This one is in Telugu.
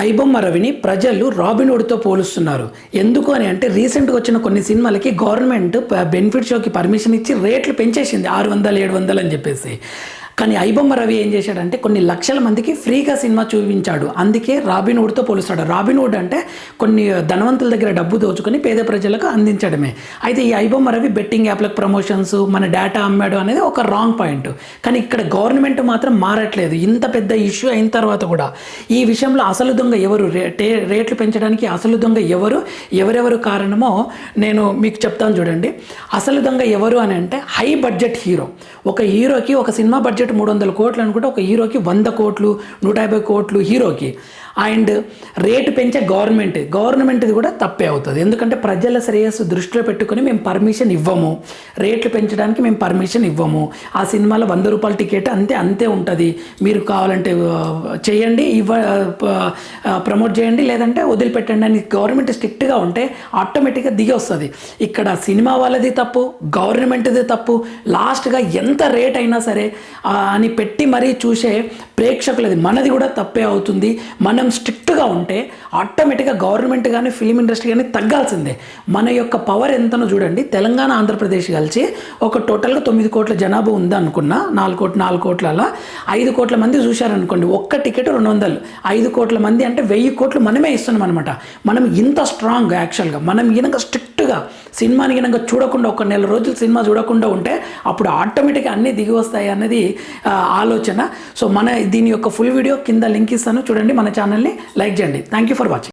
ఐబొమ్మ రవిని ప్రజలు రాబిన్హుడ్తో పోలుస్తున్నారు. ఎందుకు అని అంటే రీసెంట్గా వచ్చిన కొన్ని సినిమాలకి గవర్నమెంట్ బెనిఫిట్ షోకి పర్మిషన్ ఇచ్చి రేట్లు పెంచేసింది 600 700 అని చెప్పేసి. కానీ ఐబొమ్మ రవి ఏం చేశాడంటే కొన్ని లక్షల మందికి ఫ్రీగా సినిమా చూపించాడు. అందుకే రాబిన్హుడ్తో పోలుస్తాడు. రాబిన్హుడ్ అంటే కొన్ని ధనవంతుల దగ్గర డబ్బు దోచుకొని పేద ప్రజలకు అందించడమే. అయితే ఈ ఐబొమ్మ రవి బెట్టింగ్ యాప్లకు ప్రమోషన్స్, మన డేటా అమ్మాడు అనేది ఒక రాంగ్ పాయింట్. కానీ ఇక్కడ గవర్నమెంట్ మాత్రం మారట్లేదు. ఇంత పెద్ద ఇష్యూ అయిన తర్వాత కూడా ఈ విషయంలో అసలు దొంగ ఎవరు, రేట్లు పెంచడానికి అసలు దొంగ ఎవరు, ఎవరెవరు కారణమో నేను మీకు చెప్తాను చూడండి. అసలు దొంగ ఎవరు అని అంటే హై బడ్జెట్ హీరో. ఒక హీరోకి ఒక సినిమా బడ్జెట్ 300 కోట్లు అనుకుంటే ఒక హీరోకి 100 కోట్లు 150 కోట్లు హీరోకి. అండ్ రేటు పెంచే గవర్నమెంట్ది కూడా తప్పే అవుతుంది. ఎందుకంటే ప్రజల శ్రేయస్సు దృష్టిలో పెట్టుకొని మేము పర్మిషన్ ఇవ్వము, రేట్లు పెంచడానికి మేము పర్మిషన్ ఇవ్వము. ఆ సినిమాలో 100 రూపాయల టికెట్ అంతే ఉంటుంది, మీరు కావాలంటే చేయండి, ప్రమోట్ చేయండి, లేదంటే వదిలిపెట్టండి అని గవర్నమెంట్ స్ట్రిక్ట్గా ఉంటే ఆటోమేటిక్గా దిగి వస్తుంది. ఇక్కడ సినిమా వాళ్ళది తప్పు, గవర్నమెంట్ది తప్పు. లాస్ట్గా ఎంత రేట్ అయినా సరే అని పెట్టి మరీ చూసే ప్రేక్షకులది, మనది కూడా తప్పే అవుతుంది. మనం స్ట్రిక్ట్గా ఉంటే ఆటోమేటిక్గా గవర్నమెంట్ కానీ ఫిలిం ఇండస్ట్రీ కానీ తగ్గాల్సిందే. మన యొక్క పవర్ ఎంతనో చూడండి. తెలంగాణ ఆంధ్రప్రదేశ్ కలిసి ఒక టోటల్గా 9 కోట్ల జనాభా ఉందనుకున్నా, 4 కోట్ల 5 కోట్ల మంది చూశారనుకోండి. ఒక్క టికెట్ 200, 5 కోట్ల మంది అంటే 1000 కోట్లు మనమే ఇస్తున్నాం అనమాట. మనం ఇంత స్ట్రాంగ్ యాక్చువల్గా మనం ఈయనగా స్ట్రిక్ట్గా సినిమాని ఈయనగా చూడకుండా ఒక నెల రోజులు సినిమా చూడకుండా ఉంటే అప్పుడు ఆటోమేటిక్గా అన్నీ దిగి వస్తాయి అన్నది ఆలోచన. సో దీని యొక్క ఫుల్ వీడియో కింద లింక్ ఇస్తాను చూడండి. మన ఛానల్ని లైక్ చేయండి. Thank you for watching.